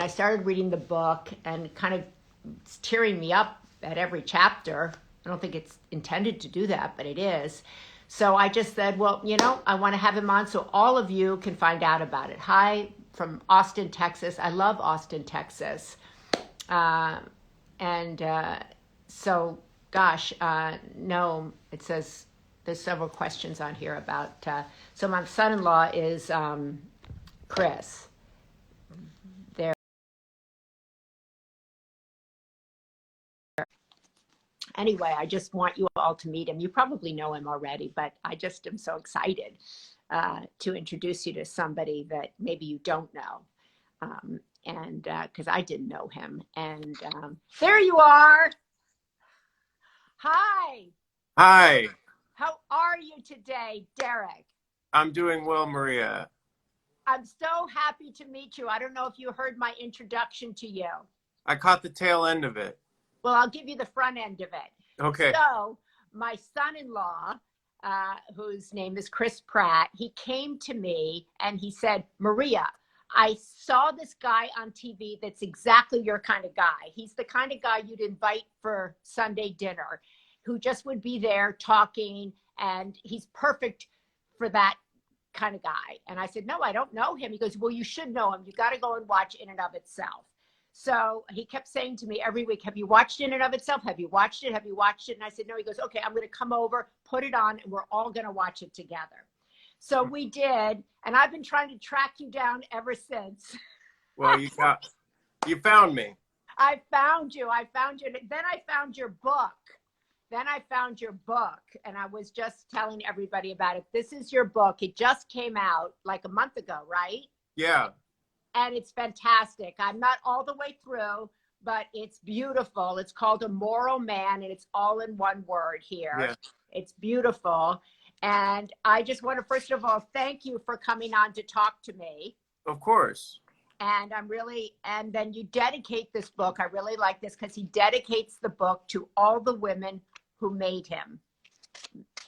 I started reading the book and kind of it's tearing me up at every chapter. I don't think it's intended to do that, but it is. So I just said, well, I want to have him on so all of you can find out about it. Hi from Austin, Texas. I love Austin, Texas. And gosh, no, it says there's several questions on here about, so my son-in-law is Chris. There. Anyway, I just want you all to meet him. You probably know him already, but I just am so excited to introduce you to somebody that maybe you don't know. And because I didn't know him. And there you are. Hi. Hi. How are you today, Derek? I'm doing well, Maria. I'm so happy to meet you. I don't know if you heard my introduction to you. I caught the tail end of it. Well, I'll give you the front end of it. Okay. So my son-in-law, whose name is Chris Pratt, he came to me and he said, Maria, I saw this guy on TV that's exactly your kind of guy. He's the kind of guy you'd invite for Sunday dinner, who just would be there talking, and he's perfect for that kind of guy. And I said, no, I don't know him. He goes, well, you should know him. You got to go and watch In and of Itself. So he kept saying to me every week, have you watched In and of Itself? Have you watched it? Have you watched it? And I said, no. He goes, okay, I'm going to come over, put it on, and we're all going to watch it together. So we did, and I've been trying to track you down ever since. Well, you found me. I found you. Then I found your book. And I was just telling everybody about it. This is your book. It just came out like a month ago, right? Yeah. And it's fantastic. I'm not all the way through, but it's beautiful. It's called A Moral Man, and it's all in one word here. Yeah. It's beautiful. And I just want to, first of all, thank you for coming on to talk to me. Of course. And and then you dedicate this book. I really like this because he dedicates the book to all the women who made him,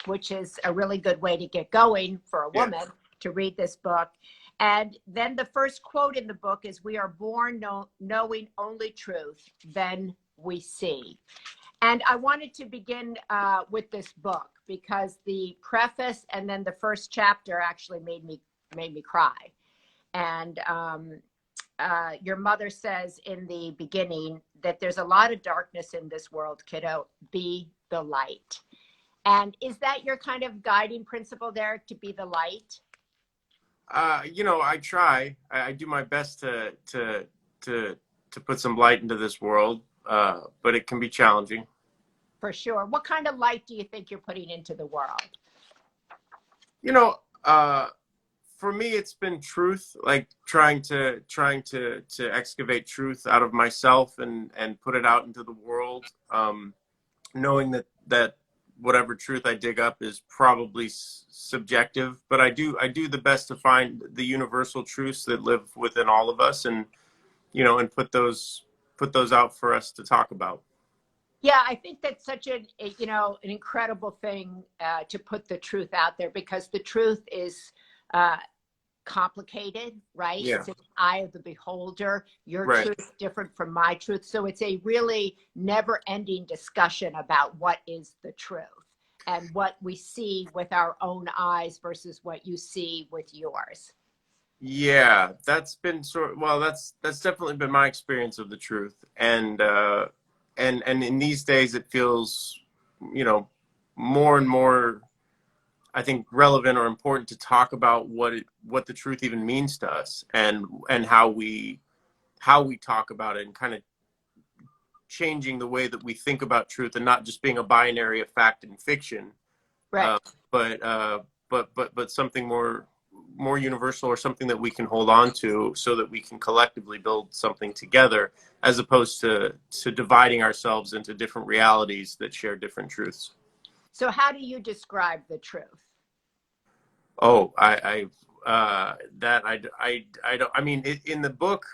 which is a really good way to get going for a woman to read this book. And then the first quote in the book is, we are born knowing only truth, then we see. And I wanted to begin with this book because the preface and then the first chapter actually made me cry. And your mother says in the beginning that there's a lot of darkness in this world, kiddo. Be the light. And is that your kind of guiding principle, Derek, to be the light? I try. I do my best to put some light into this world, but it can be challenging. For sure. What kind of light do you think you're putting into the world? For me, it's been truth, like trying to excavate truth out of myself and put it out into the world, knowing that whatever truth I dig up is probably subjective, but I do the best to find the universal truths that live within all of us, and put those out for us to talk about. Yeah, I think that's such an incredible thing to put the truth out there, because the truth is complicated, right? Yeah. It's in the eye of the beholder. Your Right. truth is different from my truth. So it's a really never-ending discussion about what is the truth and what we see with our own eyes versus what you see with yours. Yeah, that's been that's definitely been my experience of the truth. And in these days it feels, more and more, I think, relevant or important to talk about what the truth even means to us, and how we talk about it, and kind of changing the way that we think about truth, and not just being a binary of fact and fiction, Right. But something more universal, or something that we can hold on to so that we can collectively build something together, as opposed to dividing ourselves into different realities that share different truths. So how do you describe the truth? Oh, I don't, I mean, in the book,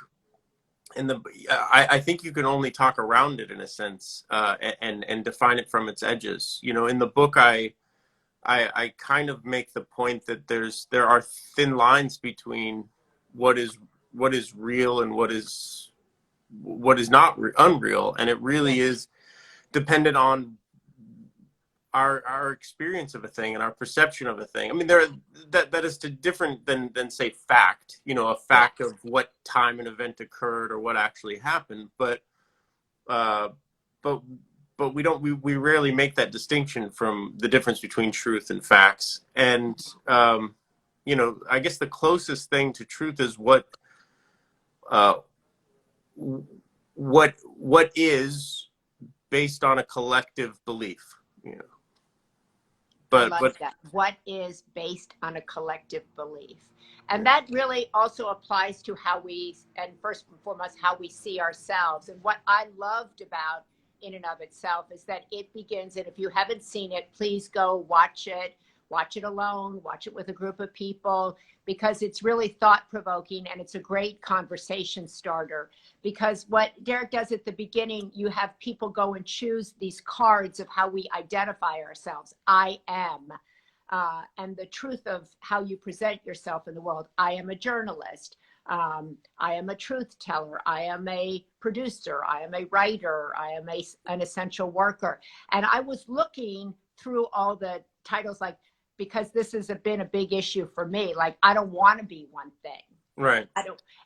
I think you can only talk around it, in a sense, and define it from its edges. In the book, I kind of make the point that there are thin lines between what is real and what is not unreal, and it really is dependent on our experience of a thing and our perception of a thing. I mean, that is different than say fact, you know, a fact of what time an event occurred or what actually happened. But but we rarely make that distinction from the difference between truth and facts. And you know, I guess the closest thing to truth is what is based on a collective belief, you know. I love that. What is based on a collective belief. And that really also applies to how we, and first and foremost, how we see ourselves. And what I loved about In and of Itself is that it begins, and if you haven't seen it, please go watch it alone, watch it with a group of people, because it's really thought-provoking and it's a great conversation starter. Because what Derek does at the beginning, you have people go and choose these cards of how we identify ourselves. I am. And the truth of how you present yourself in the world. I am a journalist. I am a truth teller. I am a producer. I am a writer. I am an essential worker. And I was looking through all the titles, like, because this has been a big issue for me. Like, I don't want to be one thing. Right.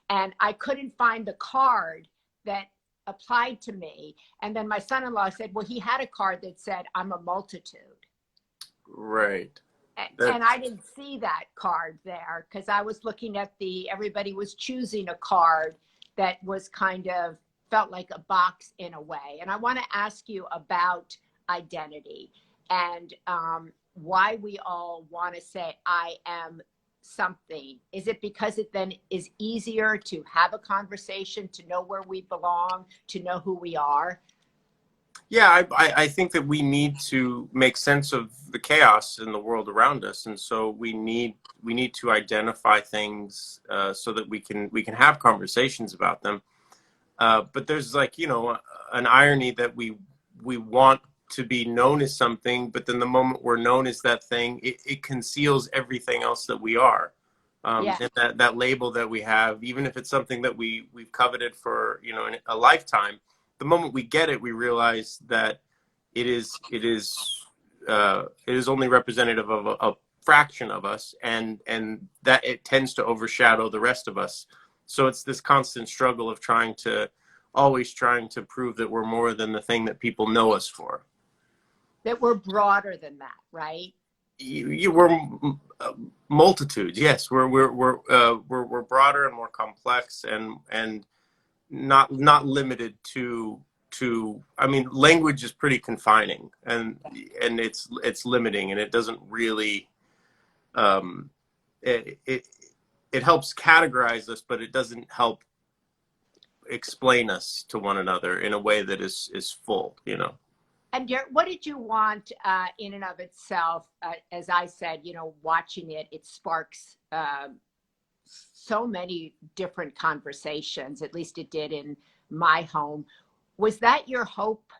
And I couldn't find the card that applied to me. And then my son-in-law said, well, he had a card that said, I'm a multitude. Right. And I didn't see that card there because I was looking at everybody was choosing a card that was kind of felt like a box in a way. And I want to ask you about identity and why we all want to say, I am something. Is it because it then is easier to have a conversation, to know where we belong, to know who we are? Yeah, I think that we need to make sense of the chaos in the world around us, and so we need to identify things so that we can have conversations about them. But there's, like, you know, an irony that we want to be known as something, but then the moment we're known as that thing, it conceals everything else that we are. And that label that we have, even if it's something that we've coveted for, you know, a lifetime. The moment we get it, we realize that it is only representative of a fraction of us, and that it tends to overshadow the rest of us. So it's this constant struggle of always trying to prove that we're more than the thing that people know us for. That we're broader than that, right? We're multitudes. Yes, we're broader and more complex, and not limited to I mean, language is pretty confining, and it's limiting, and it doesn't really it helps categorize us, but it doesn't help explain us to one another in a way that is full, you know. And what did you want In and of Itself? As I said, you know, watching it sparks so many different conversations. At least it did in my home. Was that your hope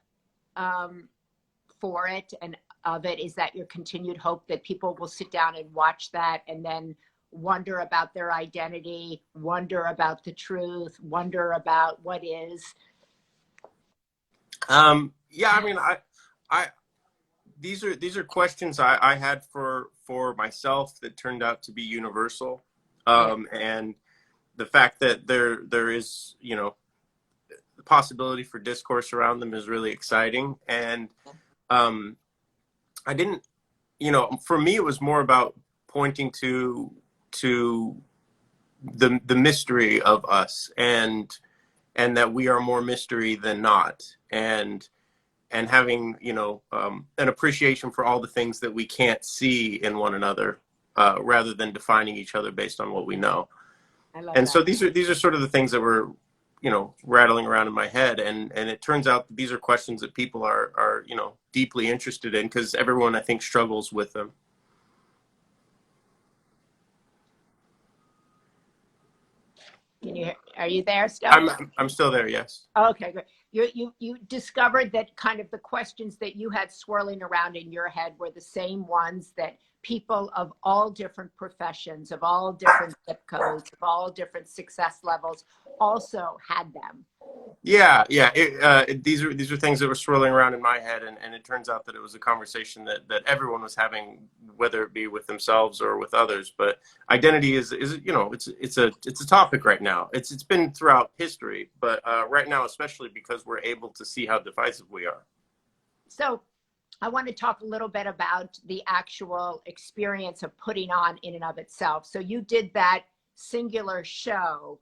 for it and of it? Is that your continued hope that people will sit down and watch that and then wonder about their identity, wonder about the truth, wonder about what is? Yeah, I mean, these are questions I had for myself that turned out to be universal. And the fact that there is, you know, the possibility for discourse around them is really exciting. And I didn't, you know, for me, it was more about pointing to the mystery of us, and that we are more mystery than not, and having, you know, an appreciation for all the things that we can't see in one another, rather than defining each other based on what we know. I love And that. so these are sort of the things that were, you know, rattling around in my head, and it turns out that these are questions that people are you know, deeply interested in, because everyone, I think, struggles with them. Are you there still? I'm still there, yes. Okay, good. You discovered that kind of the questions that you had swirling around in your head were the same ones that people of all different professions, of all different zip codes, of all different success levels, also had them. Yeah, yeah. These are things that were swirling around in my head, and it turns out that it was a conversation that everyone was having, whether it be with themselves or with others. But identity is it's a topic right now. It's been throughout history, but right now especially because we're able to see how divisive we are. So I want to talk a little bit about the actual experience of putting on In and of Itself. So you did that singular show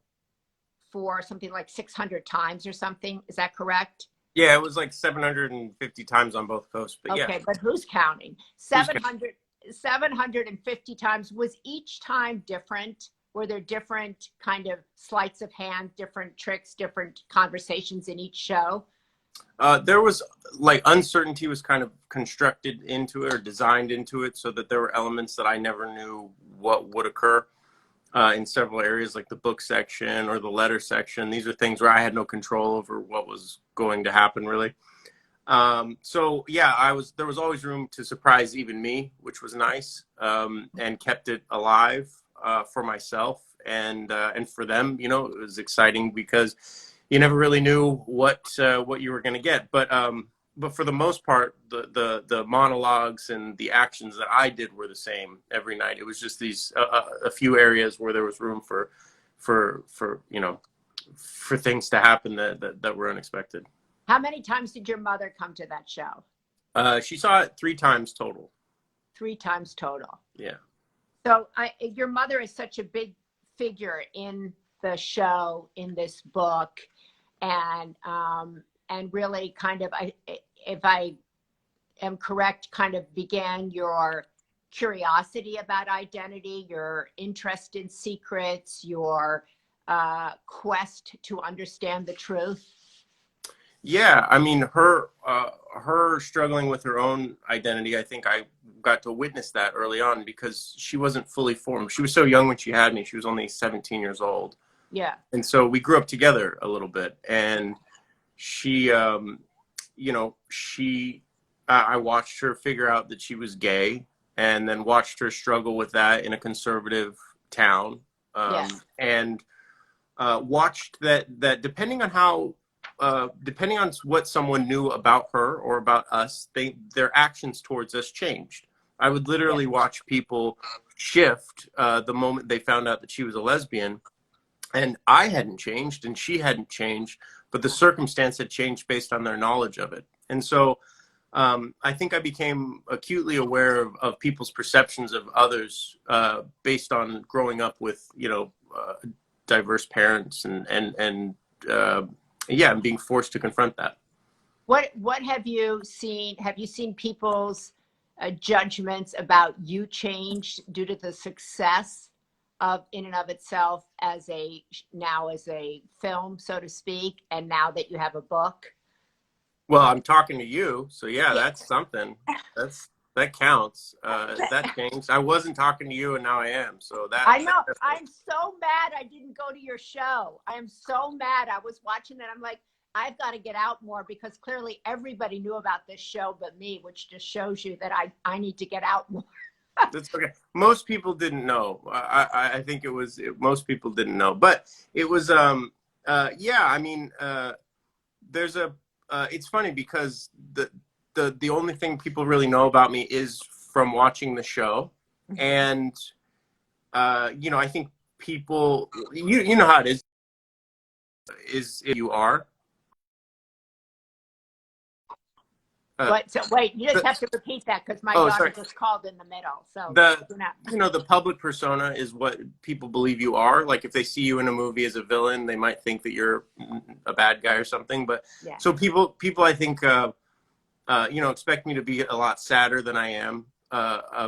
for something like 600 times or something. Is that correct? Yeah, it was like 750 times on both coasts, but yeah. Okay, but who's counting? Who's counting? 750 times. Was each time different? Were there different kind of sleights of hand, different tricks, different conversations in each show? There was like uncertainty was kind of constructed into it or designed into it so that there were elements that I never knew what would occur. In several areas like the book section or the letter section. These are things where I had no control over what was going to happen really. So yeah, there was always room to surprise even me, which was nice, and kept it alive for myself and for them. You know, it was exciting because you never really knew what you were going to get. But for the most part, the monologues and the actions that I did were the same every night. It was just these a few areas where there was room for things to happen that were unexpected. How many times did your mother come to that show? She saw it 3 times total. 3 times total. Yeah. So your mother is such a big figure in the show, in this book, and really kind of, if I am correct, kind of began your curiosity about identity, your interest in secrets, your quest to understand the truth. Yeah, I mean, her struggling with her own identity, I think I got to witness that early on because she wasn't fully formed. She was so young when she had me. She was only 17 years old. Yeah. And so we grew up together a little bit, and she, I watched her figure out that she was gay, and then watched her struggle with that in a conservative town, and watched that depending on what someone knew about her or about us, their actions towards us changed. I would literally watch people shift the moment they found out that she was a lesbian, and I hadn't changed and she hadn't changed, but the circumstance had changed based on their knowledge of it. And so I think I became acutely aware of people's perceptions of others based on growing up with, diverse parents and being forced to confront that. What have you seen? Have you seen people's judgments about you change due to the success of In and of Itself as a film, so to speak, and now that you have a book? Well, I'm talking to you, so yeah, that's something. That counts. That changed. I wasn't talking to you, and now I am. So that I know. I'm so mad I didn't go to your show. I am so mad. I was watching it. I'm like, I've got to get out more because clearly everybody knew about this show but me, which just shows you that I need to get out more. That's okay. Most people didn't know. I think most people didn't know, but it was I mean, there's it's funny because the only thing people really know about me is from watching the show, and I think people, you know how it is if you are. Wait, you just have to repeat that because my daughter just called in the middle. So the public persona is what people believe you are. Like if they see you in a movie as a villain, they might think that you're a bad guy or something. But so people I think expect me to be a lot sadder than I am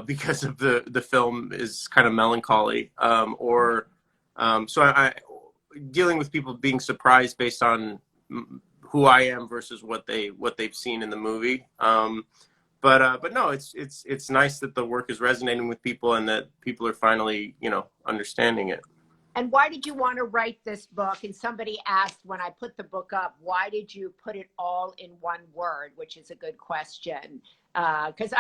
because of the film is kind of melancholy. So I dealing with people being surprised based on who I am versus what they've seen in the movie. But no, it's nice that the work is resonating with people and that people are finally, understanding it. And why did you want to write this book? And somebody asked when I put the book up, why did you put it all in one word? Which is a good question. Because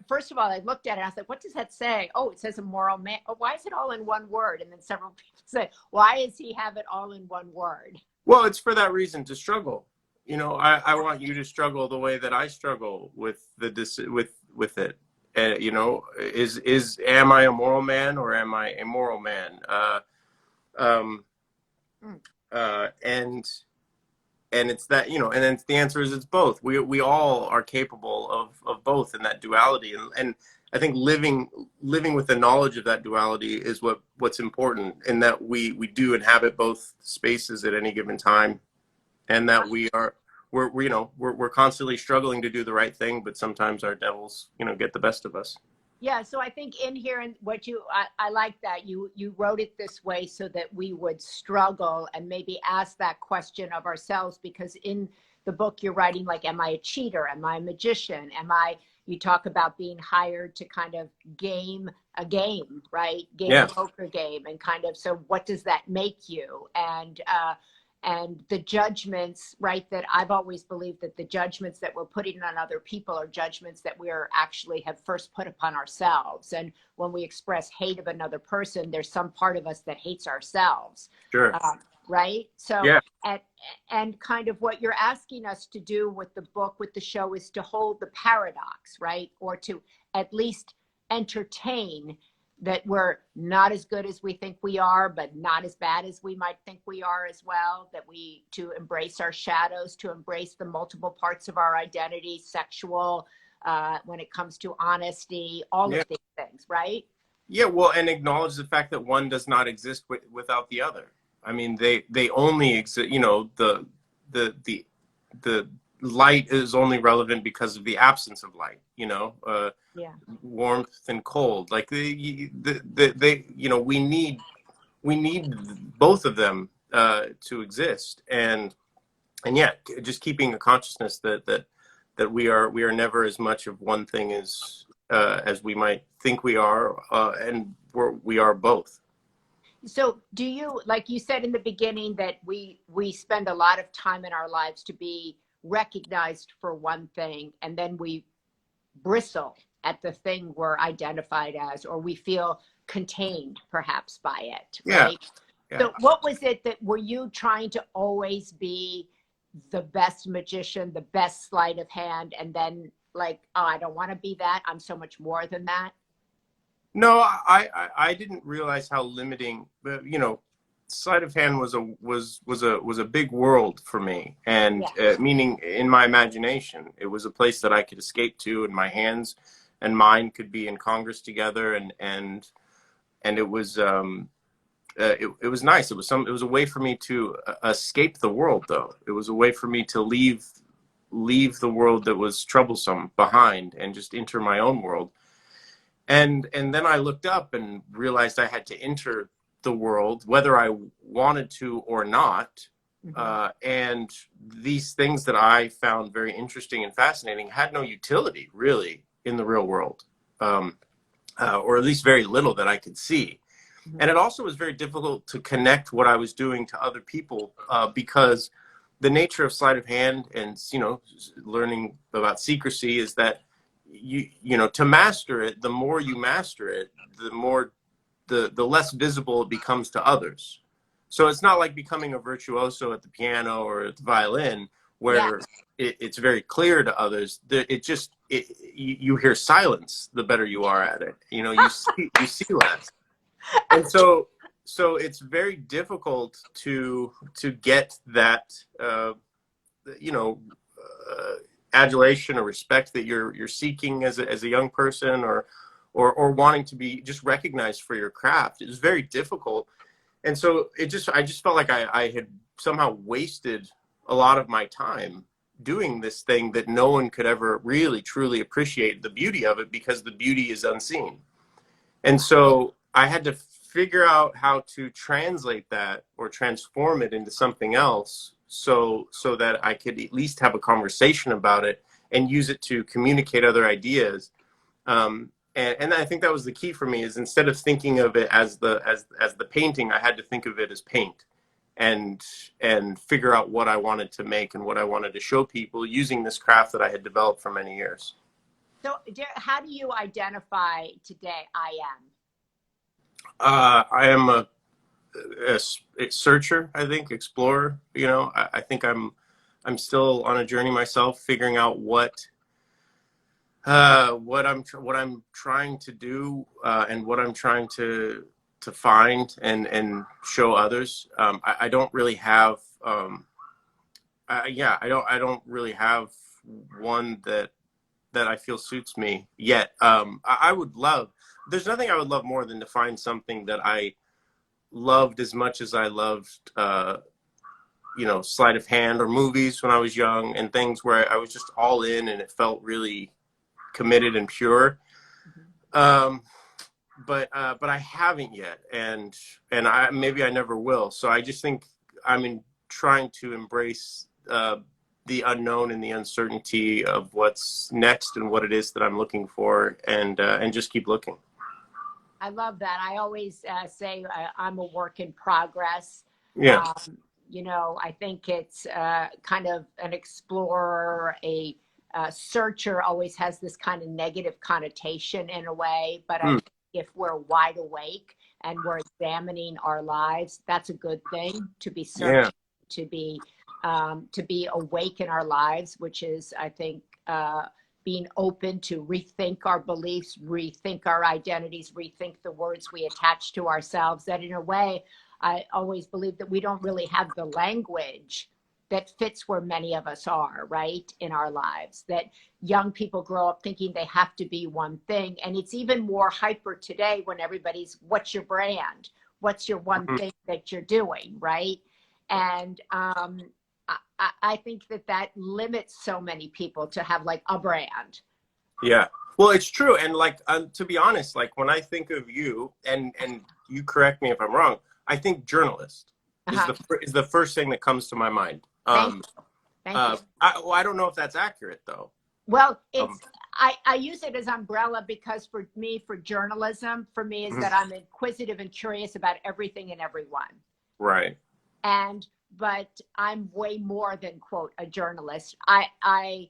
first of all, I looked at it, I was like, what does that say? Oh, it says a moral man. Oh, why is it all in one word? And then several people say, why does he have it all in one word? Well, it's for that reason, to struggle. You know, I want you to struggle the way that I struggle with with it. You know, am I a moral man or am I a moral man? And it's that, you know, and then the answer is it's both. We all are capable of both in that duality, and I think living with the knowledge of that duality is what's important, in that we do inhabit both spaces at any given time, and that we're constantly struggling to do the right thing, but sometimes our devils, you know, get the best of us. Yeah, so I think in here, and I like that you wrote it this way so that we would struggle and maybe ask that question of ourselves, because in the book you're writing like, am I a cheater? Am I a magician? You talk about being hired to kind of game a game, right? A poker game, and kind of, so what does that make you? And the judgments, right, that I've always believed that the judgments that we're putting on other people are judgments that we're actually have first put upon ourselves. And when we express hate of another person, there's some part of us that hates ourselves. Sure. Right? So, yeah. and kind of what you're asking us to do with the book, with the show, is to hold the paradox, right? Or to at least entertain that we're not as good as we think we are, but not as bad as we might think we are as well, to embrace our shadows, to embrace the multiple parts of our identity, sexual, when it comes to honesty, all of these things, right? Yeah, well, and acknowledge the fact that one does not exist without the other. I mean, they only exist, you know, the light is only relevant because of the absence of light, you know, warmth and cold, like they, you know, we need both of them to exist. And yeah, just keeping a consciousness that we are never as much of one thing as we might think we are, and we are both. So do you, like you said in the beginning, that we spend a lot of time in our lives to be recognized for one thing, and then we bristle at the thing we're identified as, or we feel contained perhaps by it, right? Yeah. So what was it that, were you trying to always be the best magician, the best sleight of hand, and then like, oh, I don't want to be that, I'm so much more than that? No, I didn't realize how limiting, you know, sleight of hand was a big world for me, and meaning in my imagination, it was a place that I could escape to, and my hands and mind could be in Congress together, and it was it was nice. It was a way for me to escape the world, though. It was a way for me to leave the world that was troublesome behind and just enter my own world. And then I looked up and realized I had to enter the world, whether I wanted to or not. And these things that I found very interesting and fascinating had no utility really in the real world, or at least very little that I could see. And it also was very difficult to connect what I was doing to other people, because the nature of sleight of hand and, you know, learning about secrecy is that you know, to master it, the more you master it, the more the less visible it becomes to others. So it's not like becoming a virtuoso at the piano or at the violin, where it's very clear to others. You hear silence the better you are at it. You know, you see less. And so it's very difficult to get that you know, adulation or respect that you're seeking as a young person, or wanting to be just recognized for your craft. It was very difficult. And so I just felt like I had somehow wasted a lot of my time doing this thing that no one could ever really truly appreciate the beauty of it, because the beauty is unseen. And so I had to figure out how to translate that or transform it into something else, so that I could at least have a conversation about it and use it to communicate other ideas. and I think that was the key for me, is instead of thinking of it as the painting, I had to think of it as paint, and figure out what I wanted to make and what I wanted to show people using this craft that I had developed for many years. So how do you identify today I I am a searcher, I think, explorer. You know, I think I'm still on a journey myself, figuring out what I'm trying to do, and what I'm trying to find and show others. I don't really have I don't really have one that I feel suits me yet. I would love, there's nothing I would love more than to find something that I loved as much as I loved, you know, sleight of hand or movies when I was young, and things where I was just all in and it felt really committed and pure. But I haven't yet, and maybe I never will. So I just think I'm trying to embrace the unknown and the uncertainty of what's next and what it is that I'm looking for, and just keep looking. I love that. I always say I'm a work in progress. Yeah. You know, I think it's kind of an explorer, a searcher always has this kind of negative connotation in a way, but I think if we're wide awake and we're examining our lives, that's a good thing, to be searching, to be awake in our lives, which is, I think, being open to rethink our beliefs, rethink our identities, rethink the words we attach to ourselves. That in a way, I always believe that we don't really have the language that fits where many of us are, right, in our lives. That young people grow up thinking they have to be one thing. And it's even more hyper today when everybody's, what's your brand? What's your one thing that you're doing, right? And I think that limits so many people to have like a brand. Yeah. Well, it's true. And like, to be honest, like when I think of you, and you correct me if I'm wrong, I think journalist is the first thing that comes to my mind. Thank you. I don't know if that's accurate though. Well, it's, I use it as umbrella because for me, for journalism, for me is that I'm inquisitive and curious about everything and everyone. Right. But I'm way more than, quote, a journalist. I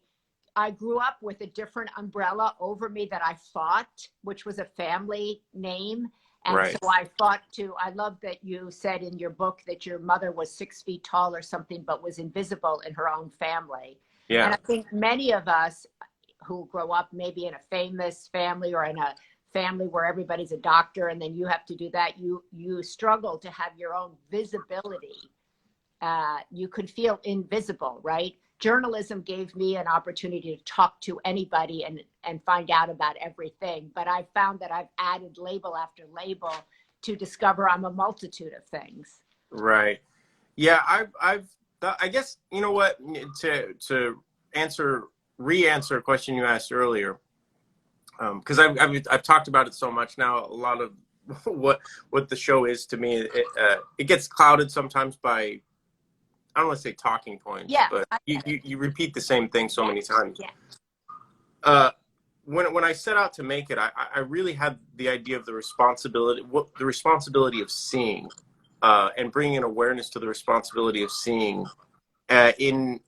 grew up with a different umbrella over me that I fought, which was a family name. And so I fought I love that you said in your book that your mother was 6 feet tall or something, but was invisible in her own family. Yeah. And I think many of us who grow up maybe in a famous family or in a family where everybody's a doctor, and then you have to do that, you struggle to have your own visibility. You could feel invisible, right? Journalism gave me an opportunity to talk to anybody and find out about everything. But I found that I've added label after label to discover I'm a multitude of things. Right. Yeah. I guess, you know what, to re-answer a question you asked earlier, because I've talked about it so much now. A lot of what the show is to me, it gets clouded sometimes by, I don't want to say talking points, but you repeat the same thing so many times. Yeah. When I set out to make it, I really had the idea of the responsibility of seeing, and bringing awareness to the responsibility of seeing, in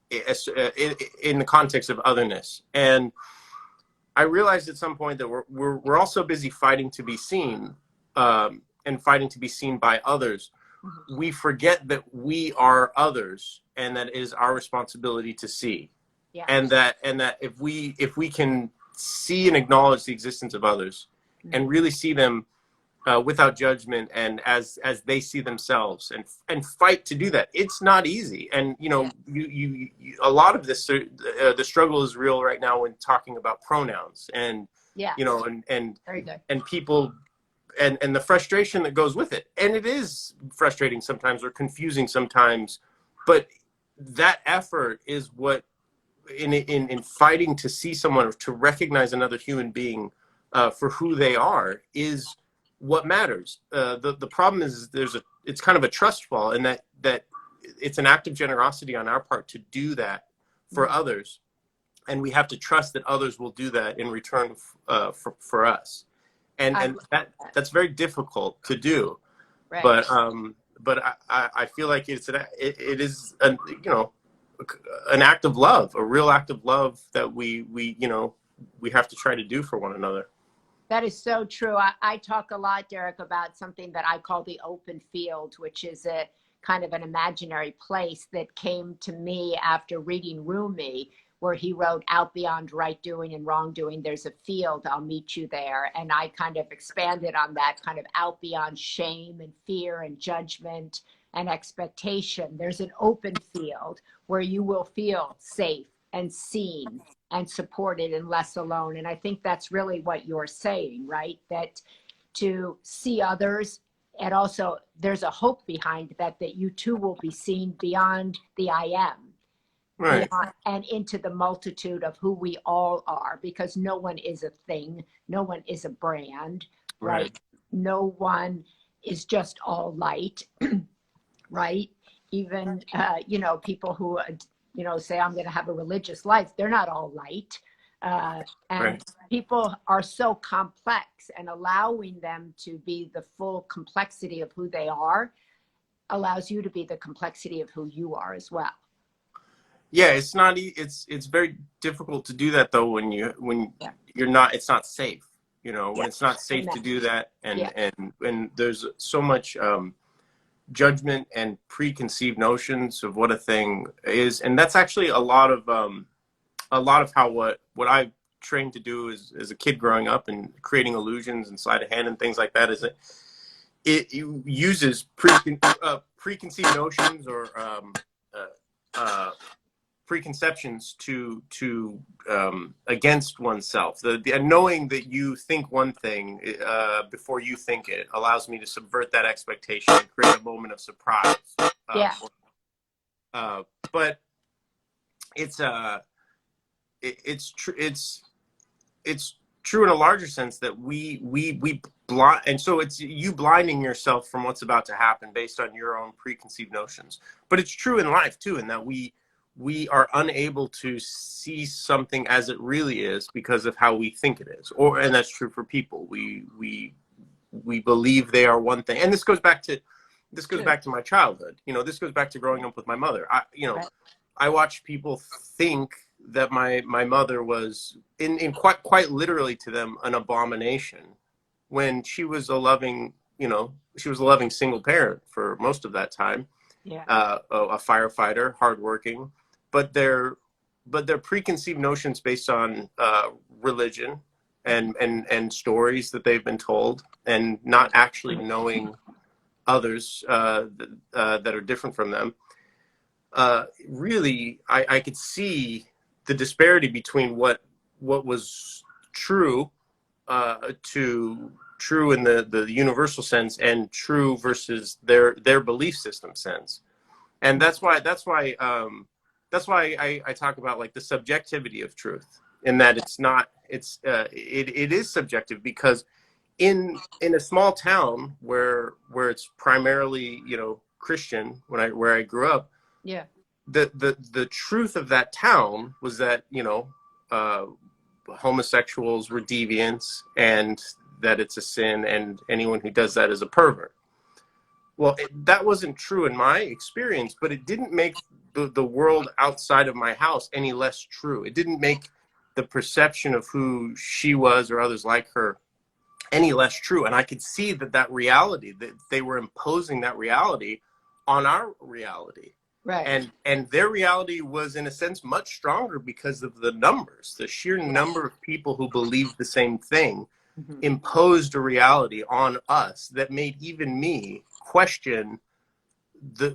the context of otherness. And I realized at some point that we're all so busy fighting to be seen, and fighting to be seen by others. We forget that we are others, and that it is our responsibility to see. Yeah. And that if we can see and acknowledge the existence of others, and really see them without judgment, and as they see themselves, and fight to do that. It's not easy, and you know, you a lot of this, the struggle is real right now when talking about pronouns, and you know, and very good. And people. And the frustration that goes with it. And it is frustrating sometimes, or confusing sometimes, but that effort is what, in fighting to see someone, or to recognize another human being for who they are, is what matters. The problem is it's kind of a trust fall, and that it's an act of generosity on our part to do that for others, and we have to trust that others will do that in return for us. And that's very difficult to do. Right. But I feel like it is an act of love, a real act of love that we have to try to do for one another. That is so true. I talk a lot, Derek, about something that I call the open field, which is a kind of an imaginary place that came to me after reading Rumi, where he wrote, out beyond right doing and wrongdoing, there's a field, I'll meet you there. And I kind of expanded on that, kind of out beyond shame and fear and judgment and expectation. There's an open field where you will feel safe and seen and supported and less alone. And I think that's really what you're saying, right? That to see others, and also there's a hope behind that, that you too will be seen beyond the I am. Right. Beyond, and into the multitude of who we all are, because no one is a thing, no one is a brand, right? No one is just all light, right? Even, people who, say I'm going to have a religious life, they're not all light. And people are so complex, and allowing them to be the full complexity of who they are allows you to be the complexity of who you are as well. Yeah, it's very difficult to do that though when you're not, it's not safe, when it's not safe to do that, and there's so much judgment and preconceived notions of what a thing is. And that's actually a lot of how what I trained to do as a kid growing up and creating illusions and sleight of hand and things like that, is that it uses preconceived notions or preconceptions to against oneself. The knowing that you think one thing before you think it allows me to subvert that expectation and create a moment of surprise. But it's true in a larger sense that we blind, and so it's you blinding yourself from what's about to happen based on your own preconceived notions. But it's true in life too, in that we are unable to see something as it really is because of how we think it is. And that's true for people. We believe they are one thing. And this goes back to my childhood. This goes back to growing up with my mother. I watched people think that my mother was in quite literally to them an abomination, when she was a loving single parent for most of that time. A firefighter, hardworking, but their preconceived notions based on religion and stories that they've been told, and not actually knowing others that are different from them. Really, I could see the disparity between what was true true in the universal sense, and true versus their belief system sense. And that's why I talk about like the subjectivity of truth, in that it is subjective, because in a small town where it's primarily Christian, where I grew up, the truth of that town was that homosexuals were deviants, and that it's a sin, and anyone who does that is a pervert. Well, that wasn't true in my experience, but it didn't make the world outside of my house any less true. It didn't make the perception of who she was or others like her any less true. And I could see that reality, that they were imposing that reality on our reality. Right. And their reality was, in a sense, much stronger because of the numbers. The sheer number of people who believed the same thing imposed a reality on us that made even me question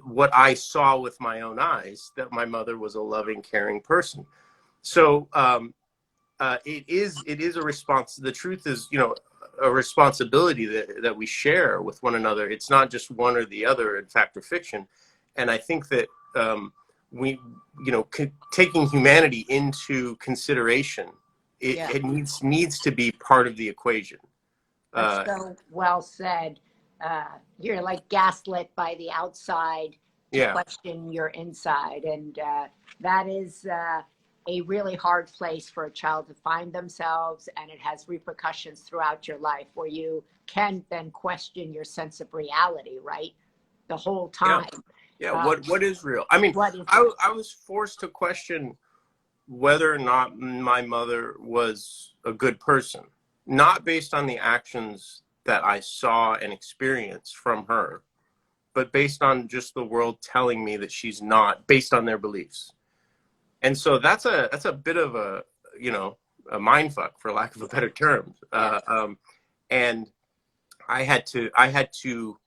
what I saw with my own eyes, that my mother was a loving, caring person. So it is a response. The truth is, a responsibility that we share with one another. It's not just one or the other in fact or fiction. And I think that taking humanity into consideration, it needs to be part of the equation. That's so well said. You're like gaslit by the outside to question your inside, and that is a really hard place for a child to find themselves, and it has repercussions throughout your life where you can then question your sense of reality, right? The whole Yeah. time. Yeah. What is real? I mean, What is I was forced to question whether or not my mother was a good person, not based on the actions that I saw and experienced from her, but based on just the world telling me that she's not, based on their beliefs. And so that's a bit of a, you know, a mind fuck, for lack of a better term. And I had to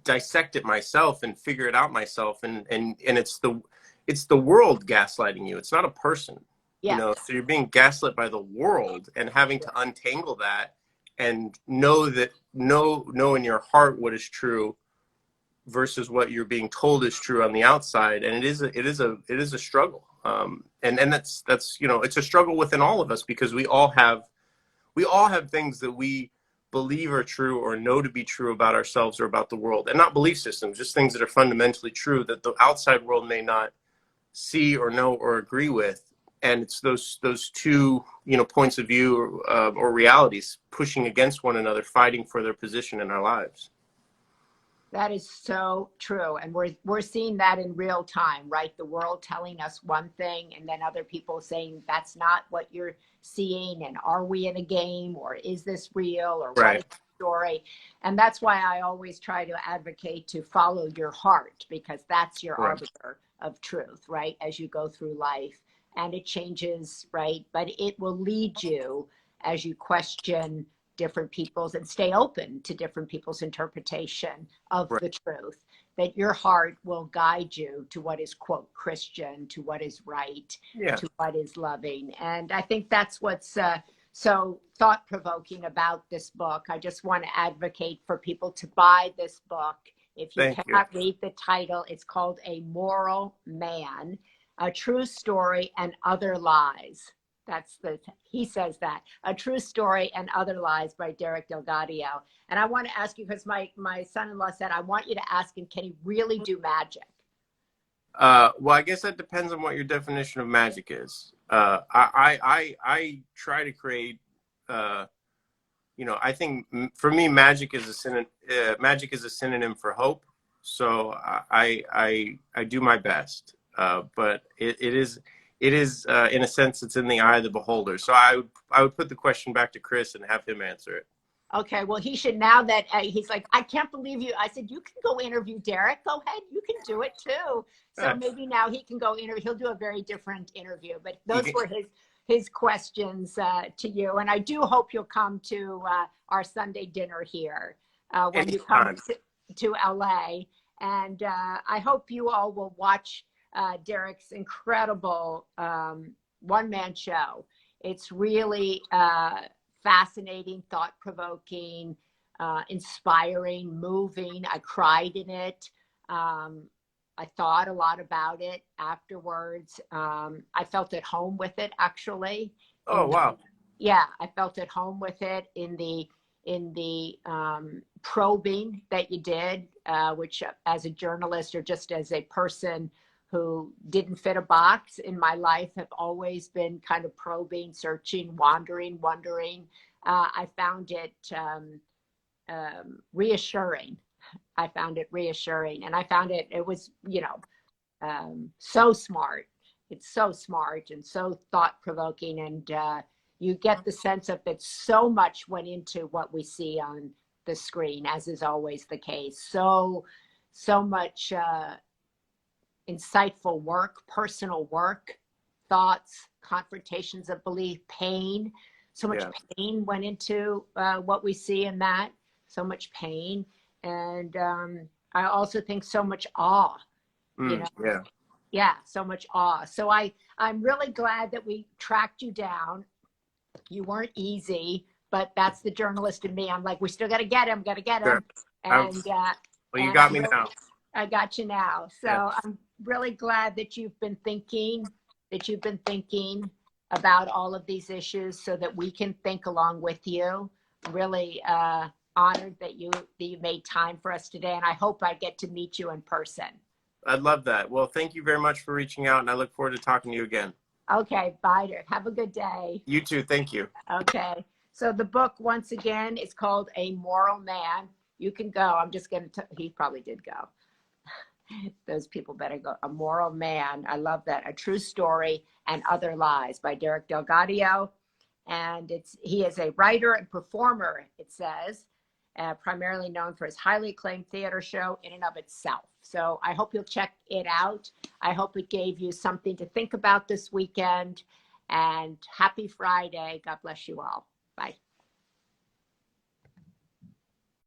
dissect it myself and figure it out myself. And it's the world gaslighting you. It's not a person, you Yeah. know, so you're being gaslit by the world, and having to untangle that and know in your heart what is true versus what you're being told is true on the outside. And it is a struggle. And that's, you know, it's a struggle within all of us, because we all have things that we believe are true or know to be true about ourselves or about the world, and not belief systems, just things that are fundamentally true that the outside world may not see or know or agree with. And it's those two, you know, points of view or realities pushing against one another, fighting for their position in our lives. That is so true. And we're seeing that in real time, right? The world telling us one thing, and then other people saying that's not what you're seeing. And are we in a game, or is this real, or what is the story? And that's why I always try to advocate to follow your heart, because that's your arbiter of truth, right? As you go through life, and it changes, right? But it will lead you as you question different people's and stay open to different people's interpretation of the truth, that your heart will guide you to what is, quote, Christian, to what is right, to what is loving. And I think that's what's so thought-provoking about this book. I just want to advocate for people to buy this book. If you cannot read the title, it's called A Moral Man, A True Story and Other Lies. He says that, A True Story and Other Lies by Derek Delgadio. And I want to ask you, because my son-in-law said, I want you to ask him, can he really do magic? Well, I guess that depends on what your definition of magic is. I try to create, you know, I think for me, magic is a synonym for hope. So I do my best, but it is in a sense, it's in the eye of the beholder. So I would put the question back to Chris and have him answer it. Okay, well, he should, now that he's like, I can't believe you. I said, you can go interview Derek. Go ahead, you can do it too. So maybe now he can go interview. He'll do a very different interview. But those were his questions to you. And I do hope you'll come to our Sunday dinner here when you come to LA. And I hope you all will watch Derek's incredible one-man show. It's really fascinating, thought-provoking, inspiring, moving. I cried in it. I thought a lot about it afterwards. I felt at home with it, actually. Oh, wow. Yeah, I felt at home with it in the probing that you did, which as a journalist or just as a person who didn't fit a box in my life, have always been kind of probing, searching, wondering. I found it reassuring. I found it reassuring. And I found it was, you know, so smart. It's so smart and so thought-provoking. And you get the sense of that so much went into what we see on the screen, as is always the case. So much insightful work, personal work, thoughts, confrontations of belief, pain. So much pain went into what we see in that. So much pain. And I also think so much awe, you know? Yeah, so much awe. So I'm really glad that we tracked you down. You weren't easy, but that's the journalist in me. I'm like, we still got to get him, Sure. And well, you got me now. I got you now. So I'm really glad that you've been thinking about all of these issues so that we can think along with you. Really honored that you made time for us today. And I hope I get to meet you in person. I'd love that. Well, thank you very much for reaching out, and I look forward to talking to you again. Okay, bye, Derek. Have a good day. You too. Thank you. Okay. So the book, once again, is called A Moral Man. You can go. I'm just going to, he probably did go. Those people better go. A Moral Man. I love that. A True Story and Other Lies by Derek Delgadio. And he is a writer and performer, it says, primarily known for his highly acclaimed theater show In and of Itself. So I hope you'll check it out. I hope it gave you something to think about this weekend. And happy Friday. God bless you all. Bye.